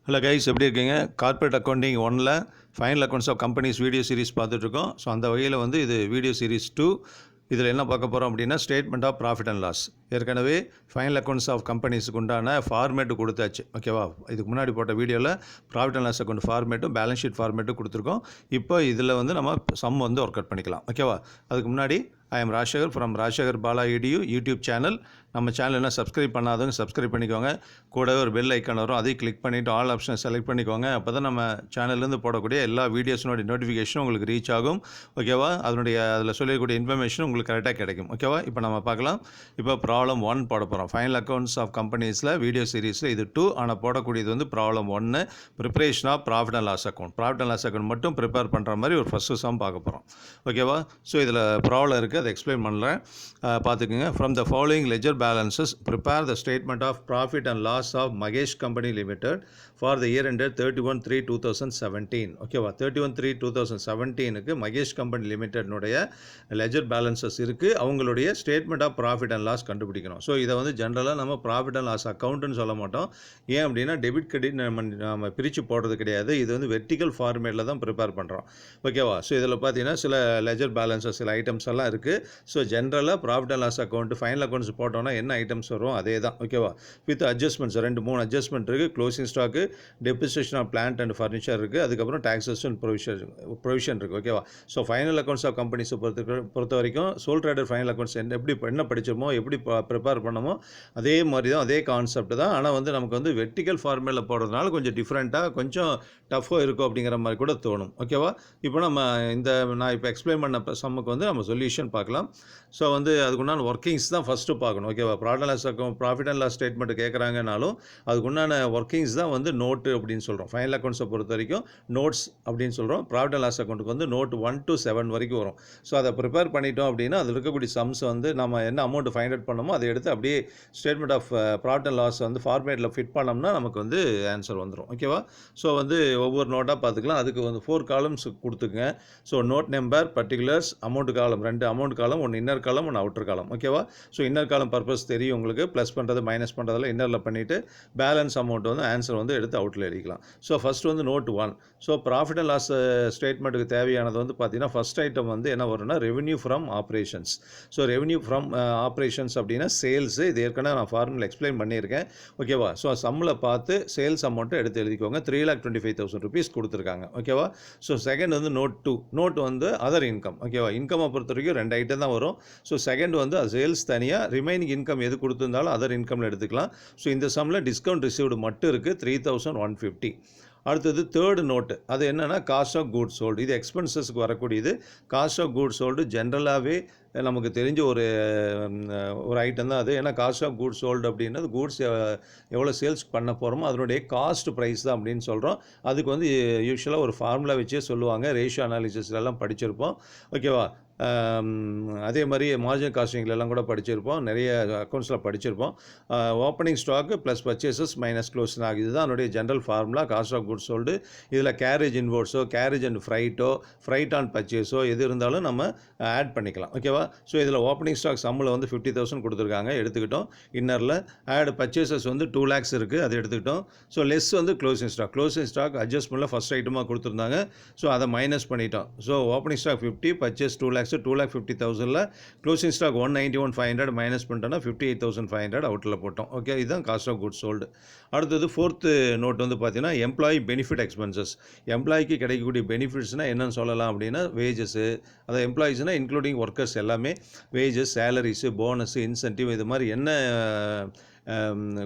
Hello guys, எப்படி இருக்கீங்க? Corporate accounting 1ல் final accounts of companies video series பார்த்துட்ருக்கோம். ஸோ அந்த வகையில் இது வீடியோ சீரிஸ் 2. இதில் என்ன பார்க்க போகிறோம் அப்படின்னா, statement of profit and loss. ஏற்கனவே ஃபைனல் அக்கௌண்ட்ஸ் ஆஃப் கம்பெனிஸுக்கு உண்டான ஃபார்மேட்டு கொடுத்தாச்சு. ஓகேவா? இதுக்கு முன்னாடி போட்ட வீடியோவில் ப்ராஃபிட் அண்ட் லாஸ் அக்கௌண்ட் ஃபார்மேட்டும் பேலன்ஸ் ஷீட் ஃபார்மேட்டும் கொடுத்துருக்கோம். இப்போ இதில் நம்ம சம் ஒர்க் அவுட் பண்ணிக்கலாம். ஓகேவா? அதுக்கு முன்னாடி I am Rajasekar from Rajasekar Bala YouTube channel. நம்ம சேனல் என்ன சப்ஸ்கிரைப் பண்ணாதவங்க சப்ஸ்கிரைப் பண்ணிக்கோங்க. கூடவே ஒரு பெல் ஐக்கான் வரும், அதையும் கிளிக் பண்ணிவிட்டு ஆல் ஆப்ஷனை செலக்ட் பண்ணிக்கோங்க. அப்போ தான் நம்ம சேனல்லேருந்து போடக்கூடிய எல்லா வீடியோஸினுடைய நோட்டிஃபிகேஷனும் உங்களுக்கு ரீச் ஆகும். ஓகேவா? அதில் சொல்லக்கூடிய இன்ஃபர்மேஷன் உங்களுக்கு கரெக்டாக கிடைக்கும். ஓகேவா? இப்போ நம்ம பார்க்கலாம். இப்போ ப்ராப்ளம் 1 போட போகிறோம். ஃபைனல் அக்கௌண்ட்ஸ் ஆஃப் கம்பெனிஸில் வீடியோ சீரிஸில் இது 2, ஆனால் போடக்கூடியது problem 1, preparation of profit and loss account. Profit and loss account மட்டும் ப்ரிப்பேர் பண்ணுற மாதிரி ஒரு ஃபஸ்ட்டு சம் பார்க்க போகிறோம். ஓகேவா? ஸோ இதில் ப்ராப்ளம் இருக்குது, அதை எக்ஸ்பிளைன் பண்ணுறேன், பார்த்துக்குங்க. From the following ledger balances prepare the statement of profit and loss of Magesh Company Limited for the year ended 31/3/2017. ஓகேவா? 31/3/2017க்கு மகேஷ் கம்பெனி லிமிடெட்னுடைய லெஜர் பேலன்சஸ் இருக்குது. அவங்களுடைய statement of profit and loss கண்டுபிடிக்கணும். ஸோ இதை ஜென்ரலாக நம்ம ப்ராஃபிட் அண்ட் லாஸ் அக்கௌண்ட்டுன்னு சொல்ல மாட்டோம். ஏன் அப்படின்னா டெபிட் கிரெடிட் நம்ம பிரித்து போடுறது கிடையாது. இது வெர்டிக்கல் ஃபார்மேட்டில் தான் ப்ரிப்பேர் பண்ணுறோம். ஓகேவா? ஸோ இதில் பார்த்தீங்கன்னா சில லெஜர் பேலன்சஸ், சில ஐட்டம்ஸ் எல்லாம் இருக்குது. ஸோ ஜென்ரலாக profit and loss account final accounts போட்டோன்னா என்ன ஐட்டம்ஸ் வரும் அதே தான். ஓகேவா? வித் அட்ஜஸ்ட்மெண்ட்ஸ் 2-3 அட்ஜஸ்ட்மெண்ட் இருக்குது. Closing stock, depreciation of plant and furniture இருக்குது. அதுக்கப்புறம் டாக்ஸஸ் அண்ட் ப்ரொவிஷன் இருக்குது. ஓகேவா? ஸோ ஃபைனல் அக்கௌண்ட்ஸ் ஆஃப் கம்பெனிஸை பொறுத்த வரைக்கும் சோல் ட்ரேடர் ஃபைனல் அக்கௌண்ட்ஸ் என்ன படித்தோமோ, எப்படி ப்ரிப்பேர் பண்ணமோ அதே மாதிரி தான், அதே கான்செப்ட் தான். ஆனால் நமக்கு வெர்டிக்கல் ஃபார்மேட்டில் போடுறதுனால கொஞ்சம் டிஃப்ரெண்ட்டாக, கொஞ்சம் டஃப்பாக இருக்கும் அப்படிங்கிற மாதிரி கூட தோணும். ஓகேவா? இப்போ நான் இப்போ எக்ஸ்பிளைன் பண்ண சம்முக்கு நம்ம சொல்யூஷன் பார்க்கலாம். ஸோ அதுக்குண்டான ஒர்க்கிங்ஸ் தான் ஃபஸ்ட்டு பார்க்கணும். ஓகேவா? ப்ராஃபிட் அண்ட் லாஸ் ஸ்டேட்மெண்ட் கேட்குறாங்கனாலும் அதுக்குண்டான ஒர்க்கிங்ஸ் தான் நோட்டு அப்படின்னு சொல்கிறோம். ஃபைனல் அக்கௌண்ட்ஸை பொறுத்த வரைக்கும் நோட்ஸ் அப்படின்னு சொல்கிறோம். ப்ராஃபிட் அண்ட் லாஸ் அக்கௌண்ட்டுக்கு நோட் 1 to 7 வரைக்கும் வரும். ஸோ அதை ப்ரிப்பேர் பண்ணிட்டோம் அப்படின்னா அதில் இருக்கக்கூடிய சம்ஸ் நம்ம என்ன அமௌண்ட் ஃபைண்ட் அவுட் பண்ணமோ அதை எடுத்து அப்படியே statement of profit and loss ஃபார்மேட்டில் ஃபிட் பண்ணோம்னா நமக்கு ஆன்சர் வந்துடும். ஓகேவா? ஸோ ஒவ்வொரு நோட்டாக பார்த்துக்கலாம். அதுக்கு 4 காலம்ஸ் கொடுத்துக்குங்க. So note number, particulars, amount column, 2 amount காலம், 1 இன்னர் காலம், 1 அவுட்டர் காலம். ஓகேவா? ஸோ இன்னர் காலம் பர்பஸ் தெரியும் உங்களுக்கு. ப்ளஸ் பண்ணுறது மைனஸ் பண்ணுறதில் இன்னரில் பண்ணிவிட்டு பேலன்ஸ் அமௌண்ட் ஆன்சர் எடுத்து அவுட்டில் எழுதிக்கலாம். So first note 1. So profit and loss ஸ்டேட்மெண்ட்டுக்கு தேவையானது பார்த்தீங்கன்னா ஃபஸ்ட் ஐட்டம் என்ன வரும்னா revenue from operations. So revenue from operations அப்படின்னா சேல்ஸு. இது ஏற்கனவே நான் ஃபார்முலா எக்ஸ்பிளைன் பண்ணியிருக்கேன். ஓகேவா? ஸோ சம்மில் பார்த்து சேல்ஸ் அமௌண்ட்டை எடுத்து எழுதிக்கோங்க. 3,25,000 rupees கொடுத்துருக்காங்க. ஓகேவா? So second note 2. Note other income. ஓகேவா? இன்கம்மை பொறுத்த வரைக்கும் 2 ஐட்டம் தான் வரும். ஸோ செகண்ட் சேல்ஸ் தனியாக, ரிமைனிங் இன்கம் எது கொடுத்துருந்தாலும் அதர் இன்கமில் எடுத்துக்கலாம். ஸோ இந்த சம்மில் டிஸ்கவுண்ட் ரிசீவ்டு மட்டும் இருக்குது, 3,150. அடுத்தது தேர்டு நோட்டு. அது என்னென்னா காஸ்ட் ஆஃப் கூட்ஸ் சோல்டு. இது எக்ஸ்பென்சஸ்க்கு வரக்கூடியது. காஸ்ட் ஆஃப் கூட்ஸ் சோல்டு ஜென்ரலாகவே நமக்கு தெரிஞ்ச ஒரு ஐட்டம் தான் அது. ஏன்னா காஸ்ட் ஆஃப் கூட்ஸ் சோல்டு அப்படின்னா கூட்ஸ் எவ்வளோ சேல்ஸ் பண்ண போகிறோமோ அதனுடைய காஸ்ட் ப்ரைஸ் தான் அப்படின்னு சொல்கிறோம். அதுக்கு யூஸ்வலாக ஒரு ஃபார்முலா வச்சே சொல்லுவாங்க. ரேஷியோ அனாலிசிஸ்லாம் படிச்சிருப்போம். ஓகேவா? அதே மாதிரி மார்ஜின் காஸ்டிங்லாம் கூட படிச்சிருப்போம். நிறைய அக்கௌண்ட்ஸில் படிச்சிருப்போம். Opening stock plus purchases minus closing ஆகுது. இதுதான் அதனுடைய general formula cost of goods sold. இதில் கேரேஜ் இன்வோர்ஸோ, கேரேஜ் அண்ட் ஃப்ரைட் ஆன் பர்ச்சேஸோ எது இருந்தாலும் நம்ம ஆட் பண்ணிக்கலாம். ஓகேவா? ஸோ இதில் ஓப்பனிங் ஸ்டாக் சம்மில் 50,000 கொடுத்துருக்காங்க, எடுத்துக்கிட்டோம். இன்னரில் ஆட் பர்ச்சேசஸ் 2 lakhs இருக்குது, அது எடுத்துக்கிட்டோம். ஸோ லெஸ் க்ளோசிங் ஸ்டாக் அட்ஜஸ்ட்மெண்ட்டில் ஃபஸ்ட் ஐட்டமாக கொடுத்துருந்தாங்க. ஸோ அதை மைனஸ் பண்ணிட்டோம். So opening stock 50, purchase 2 lakhs, 2,50,000ல் க்ளோசிங் ஸ்டாக் 191,500 மைனஸ் பண்ணிட்டோன்னா 58,500 அவுட்டில் போட்டோம். ஓகே, இதுதான் காஸ்ட் ஆஃப் குட்ஸ் சோல்டு. அடுத்தது ஃபோர்த்து நோட் பார்த்தீங்கன்னா எம்ப்ளாயி பெனிஃபிட் எக்ஸ்பென்சஸ். எம்ப்ளாய்க்கு கிடைக்கக்கூடிய பெனிஃபிட்ஸ்னால் என்னென்னு சொல்லலாம் அப்படின்னா வேஜஸ்ஸு, அதாவது எம்ப்ளாயிஸ்னால் இன்க்ளூடிங் ஒர்க்கர்ஸ் எல்லாமே வேஜஸ், சேலரிஸு, போனஸு, இன்சென்டிவ், இது மாதிரி என்ன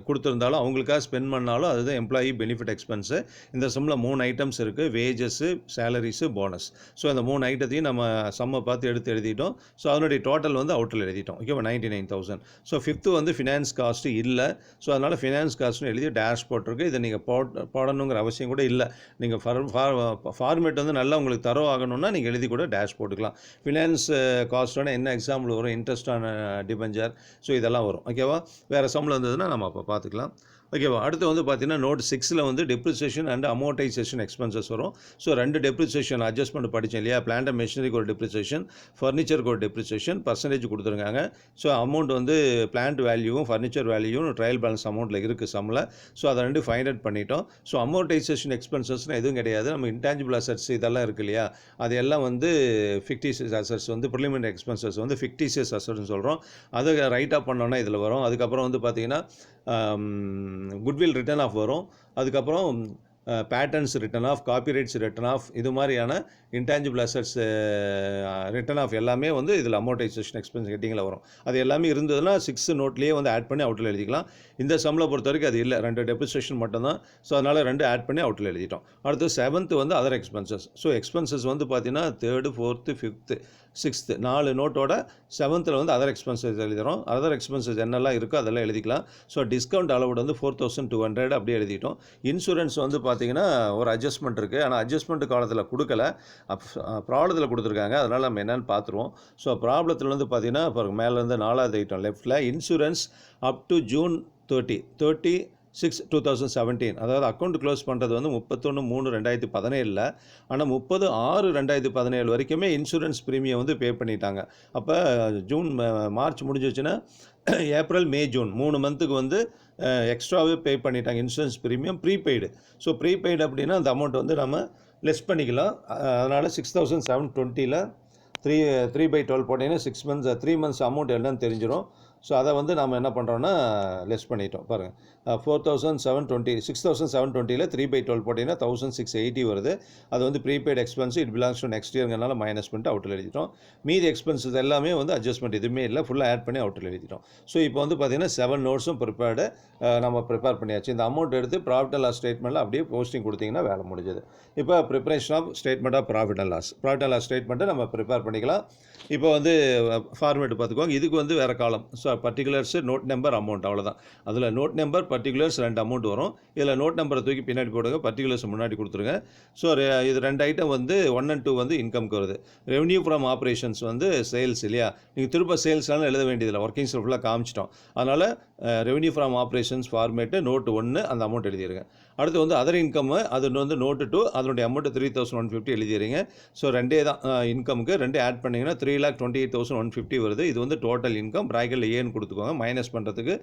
கொடுத்துருந்தாலும் அவங்களுக்காக ஸ்பெண்ட் பண்ணாலும் அதுதான் எம்ப்ளாயி பெனிஃபிட் எக்ஸ்பென்ஸு. இந்த சம்மில் 3 ஐட்டம்ஸ் இருக்குது, வேஜஸ்ஸு, சேலரிஸு, போனஸ். ஸோ அந்த 3 ஐட்டத்தையும் நம்ம சம்மை பார்த்து எடுத்து எழுதிட்டோம். ஸோ அதனுடைய டோட்டல் அவுட்டில் எழுதிட்டோம். ஓகேவா? 99,000. ஸோ ஃபிஃப்த்து ஃபினான்ஸ் காஸ்ட்டு இல்லை. ஸோ அதனால் ஃபினான்ஸ் காஸ்ட்னு எழுதி டேஷ் போட்டிருக்கு. இதை நீங்கள் போடணுங்கிற அவசியம் கூட இல்லை. நீங்கள் ஃபார்மேட் நல்லா உங்களுக்கு தரவு ஆகணும்னா நீங்கள் எழுதி கூட டேஷ் போட்டுக்கலாம். ஃபினான்ஸ் காஸ்ட்டோட என்ன எக்ஸாம்பிள் வரும்? Interest on debenture. ஸோ இதெல்லாம் வரும். ஓகேவா? வேறு சம்மில் இருந்ததுன்னா நம்ம அப்போ பார்த்துக்கலாம். ஓகேவா? அடுத்து வந்து பார்த்தீங்கன்னா நோட் 6ல் வந்து டெப்ரிசியேஷன் அண்ட் அமோர்டைசேஷன் எக்ஸ்பென்சஸ் வரும். ஸோ 2 டெப்ரிசியேஷன் அட்ஜஸ்ட்மெண்ட் படித்தேன் இல்லையா? பிளான்ட் அண்ட் மெஷினரிக்கு ஒரு டெப்ரிசியேஷன், ஃபர்னிச்சருக்கு ஒரு டெப்ரிசியேஷன், பர்சன்டேஜ் கொடுத்துருக்காங்க. ஸோ அமௌண்ட் வந்து பிளான்ட் வேல்யூவும் ஃபர்னிச்சர் வேல்யூவும் ட்ரையல் பேலன்ஸ் அமௌண்ட்டில் இருக்குது சம்மில். ஸோ அதை 2 ஃபைண்ட் அவுட் பண்ணிட்டோம். ஸோ அமோர்டைசேஷன் எக்ஸ்பென்சஸ்னு எதுவும் கிடையாது. நம்ம இன்டான்ஜிபிள் அசட்ஸ் இதெல்லாம் இருக்குது இல்லையா? அது எல்லாம் வந்து ஃபிக்டிஷியஸ் அசட்ஸ் வந்து ப்ரிலிமினரி எக்ஸ்பென்சஸ் வந்து ஃபிக்டிஷியஸ் அசட்ஸ்னு சொல்கிறோம். அதை ரைட் ஆஃப் பண்ணோன்னா இதில் வரும். அதுக்கப்புறம் வந்து பார்த்தீங்கன்னா குட்வில் ரிட்டர்ன் ஆஃப் வரும். அதுக்கப்புறம் patterns written off, copyrights written off, இது மாதிரியான இன்டான்ஜிபிள் அசட்ஸ் ரிட்டன் ஆஃப் எல்லாமே வந்து இதில் அமோர்டைசேஷன் எக்ஸ்பென்ஸ் ஹெட்டிங்கில் வரும். அது எல்லாமே இருந்ததுன்னா 6 நோட்லேயே வந்து ஆட் பண்ணி அவுட்டில் எழுதிக்கலாம். இந்த சம்மில் பொறுத்த வரைக்கும் அது இல்லை, 2 டெப்ரிசியேஷன் மட்டும்தான். ஸோ அதனால் 2 ஆட் பண்ணி அவுட்டில் எழுதிட்டோம். அடுத்து 7th வந்து அதர் எக்ஸ்பென்சஸ். ஸோ எக்ஸ்பென்சஸ் வந்து பார்த்தீங்கன்னா 3rd, 4th, 5th, 6th 4 நோட்டோட 7th வந்து அதர் எக்ஸ்பென்சஸ் எழுதிடும். அதர் எக்ஸ்பென்சஸ் என்னெல்லாம் இருக்கோ அதெல்லாம் எழுதிக்கலாம். ஸோ டிஸ்கவுண்ட் அலவுட் வந்து 4200 அப்படியே எழுதிட்டோம். இன்சூரன்ஸ் வந்து பார்த்தீங்கன்னா ஒரு அட்ஜஸ்ட்மெண்ட் இருக்குது. ஆனால் அட்ஜஸ்ட்மெண்ட் காலத்தில் கொடுக்கல, ப்ராப்ளத்தில் கொடுத்துருக்காங்க. அதனால் நம்ம என்னென்னு பார்த்துருவோம். ஸோ ப்ராப்ளத்தில் வந்து பார்த்தீங்கன்னா இப்போ மேலேருந்து 4வது ஐட்டம் லெஃப்ட்டில் இன்சூரன்ஸ் அப் டு June 30/6/2017. அதாவது அக்கௌண்ட் க்ளோஸ் பண்ணுறது வந்து 31/3/2017. ஆனால் 30/6/2017 வரைக்குமே இன்சூரன்ஸ் ப்ரீமியம் வந்து பே பண்ணிட்டாங்க. அப்போ மார்ச் முடிஞ்சிச்சுன்னா ஏப்ரல், மே, ஜூன் 3 மந்த்துக்கு வந்து எக்ஸ்ட்ராவே பே பண்ணிட்டாங்க insurance premium prepaid. So prepaid அப்படின்னா அந்த அமௌண்ட் வந்து நம்ம லெஸ் பண்ணிக்கலாம். அதனால் 6720ல் 3/12 போட்டிங்கன்னா 6 months 3 months அமௌண்ட் என்னன்னு தெரிஞ்சிடும். ஸோ அதை வந்து நம்ம என்ன பண்ணுறோன்னா லெஸ் பண்ணிட்டோம். பாருங்கள் 6720ல் 3/12 போட்டிங்கன்னா 1680 வருது. அது வந்து prepaid expense, it belongs to next இயர்ங்கிறனால மைனஸ் பண்ணிட்டு அவுட்டில் எழுதிட்டோம். மீதி எக்ஸ்பென்சஸ் எல்லாமே வந்து அட்ஜஸ்ட்மெண்ட் எதுவுமே இல்லை, ஃபுல்லாக ஆட் பண்ணி அவுட்டில் எழுதிட்டோம். ஸோ இப்போ வந்து பார்த்தீங்கன்னா 7 நோட்ஸும் நம்ம ப்ரிப்பேர் பண்ணியாச்சு. இந்த அமௌண்ட் எடுத்து ப்ராஃபிட் அண்ட் லாஸ் ஸ்டேட்மெண்ட்டில் அப்படியே போஸ்டிங் கொடுத்தீங்கன்னா வேலை முடிஞ்சது. இப்போ preparation of statement of profit and loss ஸ்டேட்மெண்ட்டை நம்ம ப்ரிப்பேர் பண்ணிக்கலாம். இப்போ வந்து ஃபார்மேட் பார்த்துக்கோங்க. இதுக்கு வந்து வேறு column. So particulars, note number, amount, அவ்வளோதான். அதில் நோட் நம்பர், பர்டிகுலர்ஸ் 2 அமௌண்ட் வரும். இதில் நோட் நம்பரை தூக்கி பின்னாடி போடுங்க, பர்டிகுலர்ஸ் முன்னாடி கொடுத்துருங்க. ஸோ இது 2 ஐட்டம் வந்து 1 and 2 வந்து இன்கம்க்கு வருது. ரெவன்யூ ஃப்ரம் ஆப்ரேஷன்ஸ் வந்து சேல்ஸ் இல்லையா? நீங்கள் திரும்ப சேல்ஸ்னாலும் எழுத வேண்டியதில்லை, ஒர்க்கிங்ஸில் ஃபுல்லாக காமிச்சிட்டோம். அதனால் revenue from operations format note 1 அந்த அமௌண்ட் எழுதிடுங்க. அடுத்து வந்து அதர் இன்கம், அது வந்து நோட் 2 அதனுடைய அமௌண்ட் 3150 எழுதிடுங்க. ஸோ 2 தான் இன்கமுக்கு, 2 ஆட் பண்ணிங்கன்னா 3,28,150 வருது. இது வந்து டோட்டல் இன்கம். ப்ராக்கெட்டில் ஏன்னு கொடுத்துக்கோங்க. மைனஸ் பண்ணுறதுக்கு,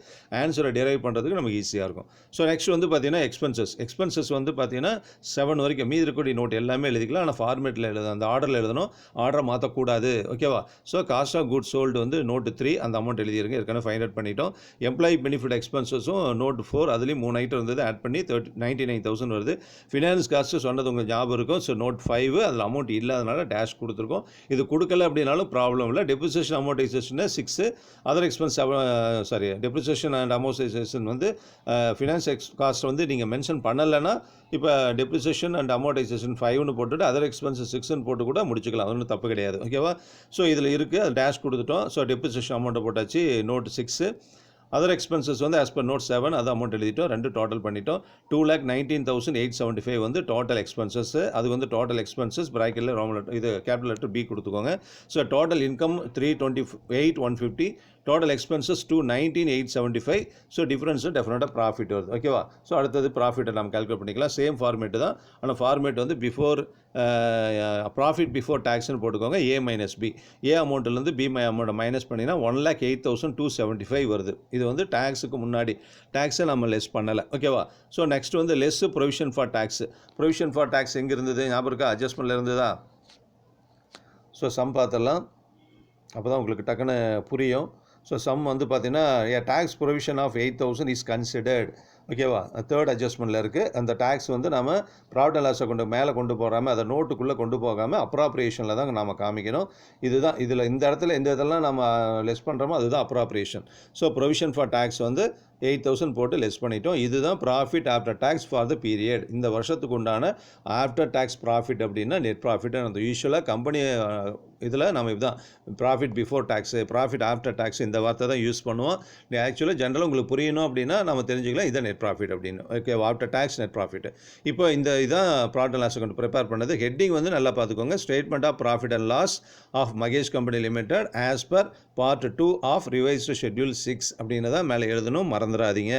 ஆன்சரை டெரைவ் பண்ணுறதுக்கு நமக்கு ஈஸியாக இருக்கும். ஸோ நெக்ஸ்ட் வந்து பார்த்தீங்கன்னா எக்ஸ்பென்சஸ் வந்து பார்த்தீங்கன்னா 7 வரைக்கும் மீதி இருக்கக்கூடிய நோட் எல்லாமே எழுதிக்கலாம். ஆனால் ஃபார்மேட்டில் அந்த ஆர்டரில் எழுதணும், ஆர்டரை மாற்றக்கூடாது. ஓகேவா? So cost of goods sold வந்து நோட் 3 அந்த அமௌண்ட் எழுதிருங்க. ஏற்கனவே ஃபைண்ட் அவுட் பண்ணிட்டோம். எம்ப்ளாயி பெனிஃபிட் எக்ஸ்பென்சஸும் நோட் 4 அதுலேயும் 3 ஐட்டம் இருந்தது, ஆட் பண்ணி 99,000 வருது. ஃபினான்ஸ் காஸ்ட்டு சொன்னது உங்களுக்கு ஞாபகம் இருக்கும். ஸோ நோட் 5 அதில் அமௌண்ட் இல்லாதனால டேஷ் கொடுத்துருக்கோம். இது கொடுக்கல அப்படின்னாலும் ப்ராப்ளம் இல்லை. Depreciation amortisation 6, other expense depreciation and amortisation வந்து ஃபினான்ஸ் காஸ்ட் வந்து நீங்கள் மென்ஷன் பண்ணலைன்னா இப்போ டெப்ரிசியேஷன் அண்ட் அமௌண்டைசேஷன் 5ன்னு போட்டுட்டு அதர் எக்ஸ்பென்சஸ் 6ன்னு போட்டு கூட முடிச்சுக்கலாம். அது ஒன்றும் தப்பு கிடையாது. ஓகேவா? ஸோ இதில் இருக்குது, அது டேஷ் கொடுத்துட்டோம். ஸோ டெப்ரிசியேஷன் அமௌண்ட்டை போட்டாச்சு. நோட் 6 அதர் எக்ஸ்பென்சஸ் வந்து ஆஸ் பர் நோட் 7 அது அமௌண்ட் எழுதிட்டோம். 2 டோட்டல் பண்ணிட்டோம். 2,19,875 வந்து டோட்டல் எக்ஸ்பென்சஸ். அது வந்து டோட்டல் எக்ஸ்பென்சஸ் ப்ராக்கெட்டில் ரோமன் லெட்டர், இது கேபிட்டல் லெட்டர் பி கொடுத்துக்கோங்க. So total income 328,150, total expenses 219,875. So difference டெஃபினட்டாக ப்ராஃபிட் வருது. ஓகேவா? ஸோ அடுத்தது ப்ராஃபிட்டை நம்ம கால்குலேட் பண்ணிக்கலாம். சேம் ஃபார்மேட்டு தான். ஆனால் ஃபார்மேட் வந்து ப்ராஃபிட் பிஃபோர் டேக்ஸ்னு போட்டுக்கோங்க. A - B. ஏ அமௌண்ட்டிலேருந்து பி அமௌண்ட்டை மைனஸ் பண்ணினா 1,08,275 வருது. இது வந்து டேக்ஸுக்கு முன்னாடி, டேக்ஸை நம்ம லெஸ் பண்ணலை. ஓகேவா? ஸோ நெக்ஸ்ட் வந்து less provision for tax. Provision for tax எங்கே இருந்தது ஞாபகம் இருக்கா? அட்ஜஸ்ட்மெண்ட்டில் இருந்ததா? ஸோ சம் பார்த்துடலாம், அப்போ தான் உங்களுக்கு டக்குன்னு புரியும். ஸோ சம் வந்து பார்த்தீங்கன்னா tax provision of 8,000 is considered. ஓகேவா? 3rd அட்ஜஸ்ட்மெண்ட்டில் இருக்குது. அந்த டேக்ஸ் வந்து நம்ம ப்ராஃபிட் அண்ட் லாஸை மேலே கொண்டு போகாமல், அதை நோட்டுக்குள்ளே கொண்டு போகாமல் அப்ராப்ரியேஷனில் தான் நம்ம காமிக்கணும். இதுதான் இதில் இந்த இடத்துல நம்ம லெஸ் பண்ணுறோமோ அதுதான் appropriation. So provision for tax வந்து 8,000 போட்டு லெஸ் பண்ணிட்டோம். இதுதான் profit after tax for the period. இந்த வருஷத்துக்கு உண்டான ஆஃப்டர் டேக்ஸ் ப்ராஃபிட் அப்படின்னா நெட் ப்ராஃபிட். அந்த யூஸ்வலாக கம்பெனி இதில் நம்ம இதுதான் profit before tax, profit after tax இந்த வார்த்தை தான் யூஸ் பண்ணுவோம். ஆக்சுவலாக ஜென்ரலாக உங்களுக்கு புரியணும் அப்படின்னா நம்ம தெரிஞ்சுக்கலாம் இதான் நெட் ப்ராஃபிட் அப்படின்னு. Okay, after tax net profit. இப்போ இதான் profit and loss account prepare பண்ணது. ஹெட்டிங் வந்து நல்லா பார்த்துக்கோங்க. Statement of profit and loss of Mahesh company limited as per part 2 of revised schedule 6 அப்படின்னு தான் மேலே எழுதணும், மறந்து மறந்துடாதீங்க.